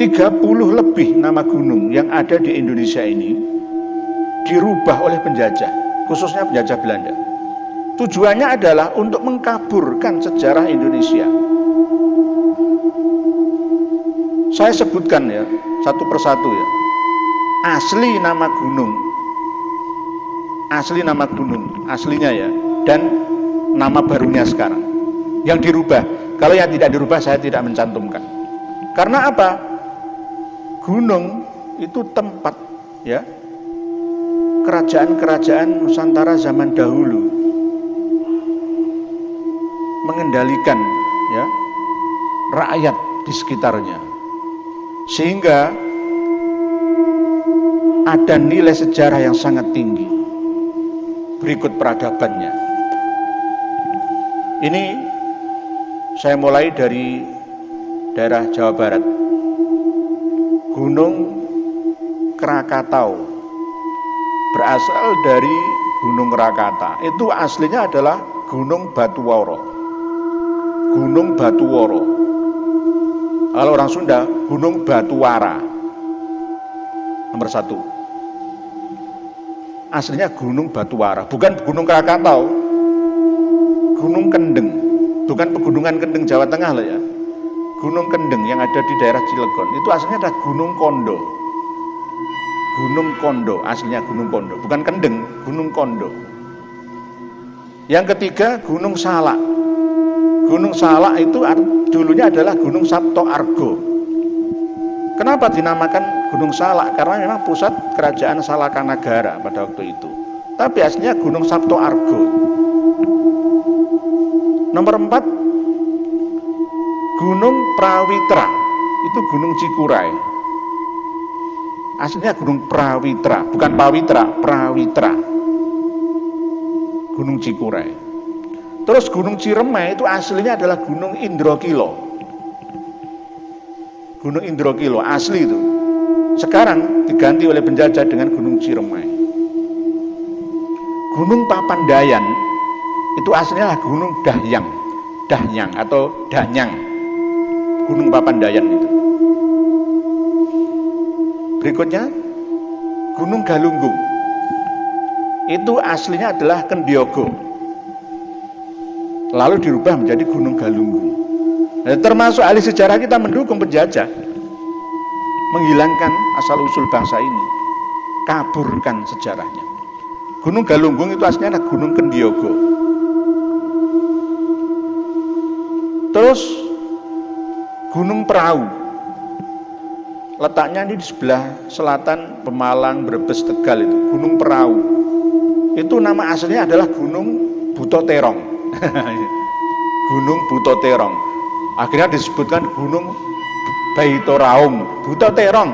30 lebih nama gunung yang ada di Indonesia ini dirubah oleh penjajah, khususnya penjajah Belanda. Tujuannya adalah untuk mengkaburkan sejarah Indonesia. Saya sebutkan ya, satu persatu ya. Asli nama gunung, aslinya ya, dan nama barunya sekarang. Yang dirubah, kalau yang tidak dirubah saya tidak mencantumkan. Karena apa? Gunung itu tempat ya, kerajaan-kerajaan Nusantara zaman dahulu mengendalikan ya rakyat di sekitarnya, sehingga ada nilai sejarah yang sangat tinggi. Berikut peradabannya. Ini saya mulai dari daerah Jawa Barat. Gunung Krakatau berasal dari Gunung Rakata. Itu aslinya adalah Gunung Batuworo. Gunung Batuworo. Kalau orang Sunda, Gunung Batuwara. Nomor 1. Aslinya Gunung Batuwara, bukan Gunung Krakatau. Gunung Kendeng, bukan pegunungan Kendeng Jawa Tengah loh ya. Gunung Kendeng yang ada di daerah Cilegon, itu aslinya ada Gunung Kondo. Gunung Kondo, aslinya Gunung Kondo, bukan Kendeng, Gunung Kondo. Yang ketiga Gunung Salak. Gunung Salak itu dulunya adalah Gunung Sabto Argo. Kenapa dinamakan Gunung Salak? Karena memang pusat kerajaan Salakanagara pada waktu itu. Tapi aslinya Gunung Sabto Argo. Nomor 4 Gunung Prawitra, itu Gunung Cikuray. Aslinya Gunung Prawitra, bukan Pawitra, Prawitra. Gunung Cikuray. Terus Gunung Ciremai itu aslinya adalah Gunung Indrokilo. Gunung Indrokilo asli itu. Sekarang diganti oleh penjajah dengan Gunung Ciremai. Gunung Papandayan itu aslinya adalah Gunung Dahyang atau Danyang. Gunung Papandayan itu. Berikutnya Gunung Galunggung. Itu aslinya adalah Kendiogo. Lalu dirubah menjadi Gunung Galunggung. Nah, termasuk ahli sejarah kita mendukung penjajah menghilangkan asal-usul bangsa ini, kaburkan sejarahnya. Gunung Galunggung itu aslinya adalah Gunung Kendiogo. Terus Gunung Perahu, letaknya ini di sebelah selatan Pemalang, Brebes, Tegal itu. Gunung Perahu itu nama aslinya adalah Gunung Butoterong. Gunung Butoterong. Akhirnya disebutkan Gunung Baitoraung, Butoterong.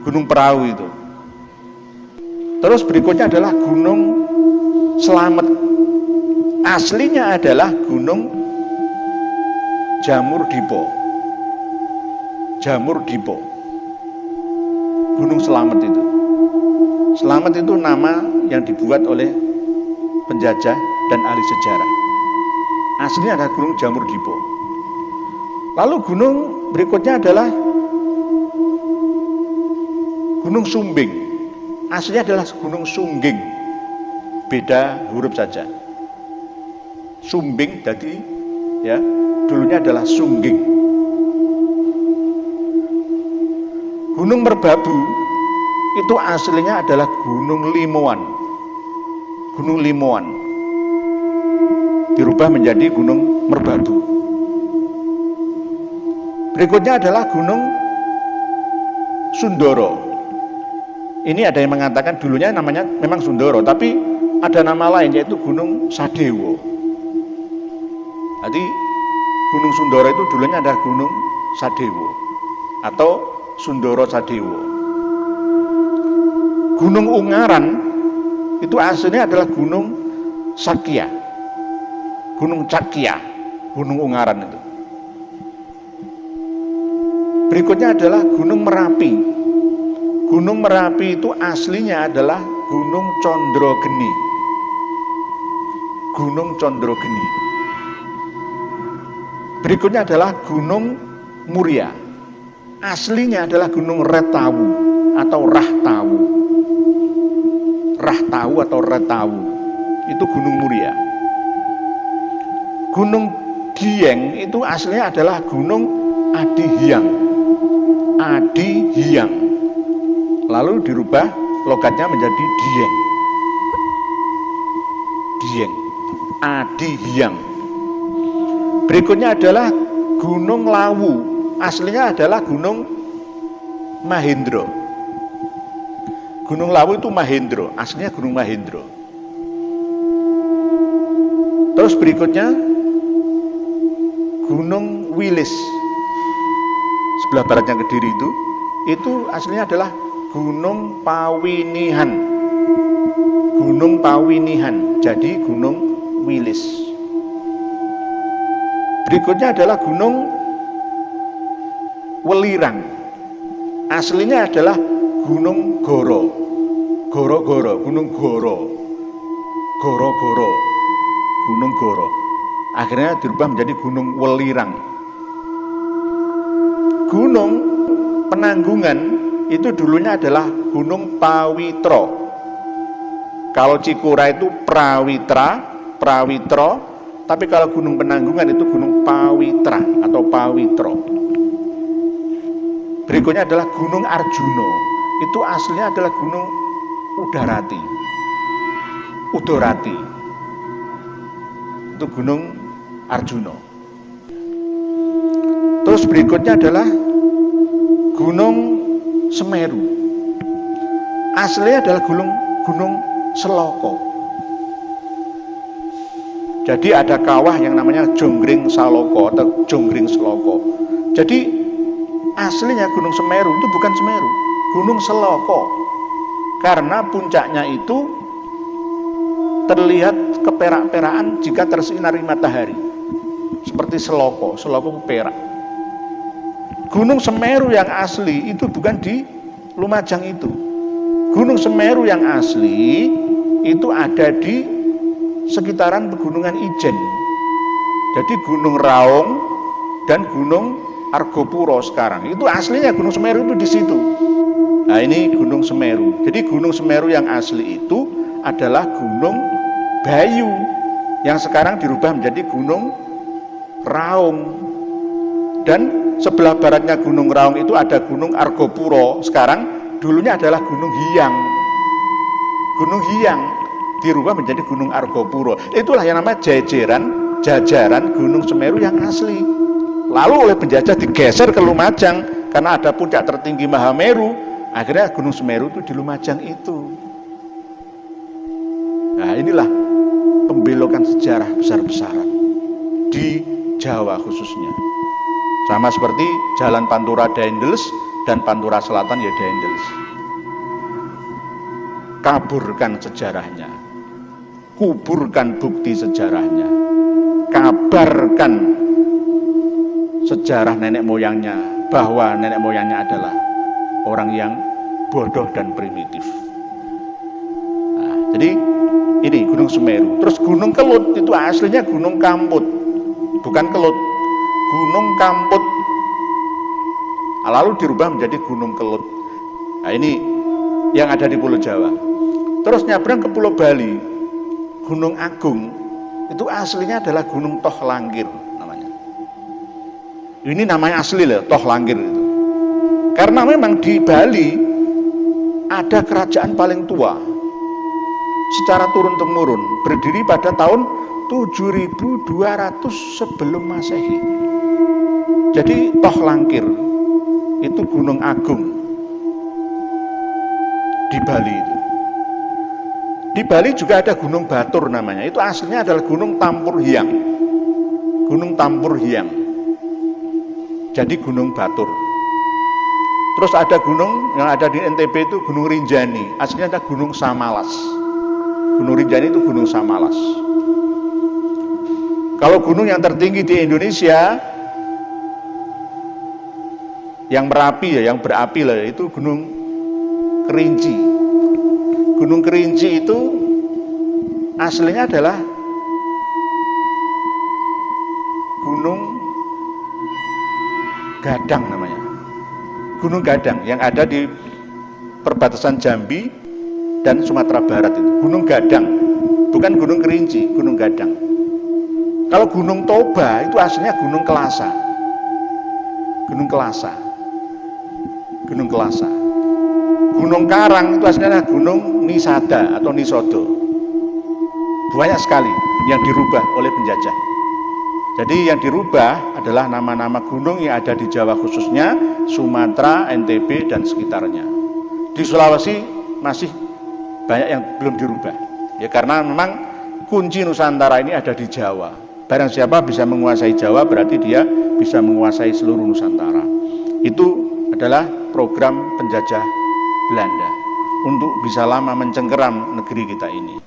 Gunung Perahu itu. Terus berikutnya adalah Gunung Slamet. Aslinya adalah Gunung Jamur Dipo. Jamur Dipo. Gunung Slamet itu. Slamet itu nama yang dibuat oleh penjajah dan ahli sejarah. Aslinya adalah Gunung Jamur Dipo. Lalu gunung berikutnya adalah Gunung Sumbing. Aslinya adalah Gunung Sungging. Beda huruf saja. Sumbing jadi ya, dulunya adalah Sungging. Gunung Merbabu itu aslinya adalah Gunung Limoan. Gunung Limoan dirubah menjadi Gunung Merbabu. Berikutnya adalah Gunung Sundoro. Ini ada yang mengatakan dulunya namanya memang Sundoro, tapi ada nama lain yaitu Gunung Sadewo. Jadi Gunung Sundoro itu dulunya adalah Gunung Sadewo atau Sundoro Sadewo. Gunung Ungaran itu aslinya adalah Gunung Sakya. Gunung Cakya, Gunung Ungaran itu. Berikutnya adalah Gunung Merapi. Gunung Merapi itu aslinya adalah Gunung Condrogeni. Gunung Condrogeni. Berikutnya adalah Gunung Muria. aslinya adalah Gunung Retawu atau Rahtawu. Rahtawu atau Retawu itu gunung muria. Gunung Dieng itu aslinya adalah Gunung Adihyang. Adihyang. Lalu dirubah logatnya menjadi Dieng. Dieng. Adihyang. Berikutnya adalah Gunung Lawu. Aslinya adalah Gunung Mahendra. Gunung Lawu itu Mahendra, aslinya Gunung Mahendra. Terus berikutnya Gunung Wilis. Sebelah baratnya Kediri itu aslinya adalah Gunung Pawinihan. Gunung Pawinihan, jadi Gunung Wilis. Berikutnya adalah Gunung Welirang. Aslinya adalah Gunung Goro. Goro-goro, Gunung Goro. Goro-goro. Gunung Goro. Akhirnya dirubah menjadi Gunung Welirang. Gunung Penanggungan itu dulunya adalah Gunung Pawitra. Kalau Cikura itu Prawitra, tapi kalau Gunung Penanggungan itu Gunung Pawitra atau Pawitra. Berikutnya adalah Gunung Arjuno. Itu aslinya adalah Gunung Udorati. Itu Gunung Arjuno. Terus berikutnya adalah Gunung Semeru. Aslinya adalah Gunung Seloko. Jadi ada kawah yang namanya Jonggring Saloko atau Jonggring Seloko. Jadi aslinya Gunung Semeru itu bukan Semeru, Gunung Seloko. Karena puncaknya itu terlihat keperak-perakan jika tersinari matahari. Seperti Seloko perak. Gunung Semeru yang asli itu bukan di Lumajang itu. Gunung Semeru yang asli itu ada di sekitaran Pegunungan Ijen. Jadi Gunung Raung dan Gunung Argopuro sekarang. Itu aslinya Gunung Semeru itu di situ. Nah, ini Gunung Semeru. Jadi Gunung Semeru yang asli itu adalah Gunung Bayu yang sekarang dirubah menjadi Gunung Raung. Dan sebelah baratnya Gunung Raung itu ada Gunung Argopuro. Sekarang dulunya adalah Gunung Hyang. Gunung Hyang dirubah menjadi Gunung Argopuro. Itulah yang namanya jajaran Gunung Semeru yang asli. Lalu oleh penjajah digeser ke Lumajang karena ada puncak tertinggi Mahameru. Akhirnya Gunung Semeru itu di Lumajang itu. Nah, inilah pembelokan sejarah besar-besaran di Jawa khususnya. Sama seperti Jalan Pantura Daendels dan Pantura Selatan ya Daendels. Kaburkan sejarahnya, kuburkan bukti sejarahnya, kabarkan sejarah nenek moyangnya bahwa nenek moyangnya adalah orang yang bodoh dan primitif. Nah, jadi ini Gunung Semeru. Terus Gunung Kelut itu aslinya Gunung Kamput, bukan Kelut. Gunung Kamput. Lalu dirubah menjadi Gunung Kelut. Nah, ini yang ada di Pulau Jawa. Terus nyabrang ke Pulau Bali, Gunung Agung itu aslinya adalah Gunung Toh Langkir namanya. Ini namanya asli loh, Toh Langkir itu. Karena memang di Bali ada kerajaan paling tua secara turun-temurun, berdiri pada tahun 7200 sebelum Masehi. Jadi Toh Langkir itu Gunung Agung di Bali itu. Di Bali juga ada Gunung Batur namanya. Itu aslinya adalah Gunung Tampur Hyang. Gunung Tampur Hyang. Jadi Gunung Batur. Terus ada gunung yang ada di NTB itu Gunung Rinjani. Aslinya ada Gunung Samalas. Gunung Rinjani itu Gunung Samalas. Kalau gunung yang tertinggi di Indonesia yang merapi ya, yang berapi lah, itu Gunung Kerinci. Gunung Kerinci itu aslinya adalah Gunung Gadang namanya. Gunung Gadang yang ada di perbatasan Jambi dan Sumatera Barat itu. Gunung Gadang, bukan Gunung Kerinci, Gunung Gadang. Kalau Gunung Toba itu aslinya Gunung Kelasa. Gunung Kelasa. Gunung Kelasa. Gunung Karang itu aslinya Gunung Nisada atau Nisodo. Banyak sekali yang dirubah oleh penjajah. Jadi yang dirubah adalah nama-nama gunung yang ada di Jawa khususnya, Sumatera, NTB, dan sekitarnya. Di Sulawesi masih banyak yang belum dirubah. Ya karena memang kunci Nusantara ini ada di Jawa. Barang siapa bisa menguasai Jawa berarti dia bisa menguasai seluruh Nusantara. Itu adalah program penjajah Belanda untuk bisa lama mencengkeram negeri kita ini.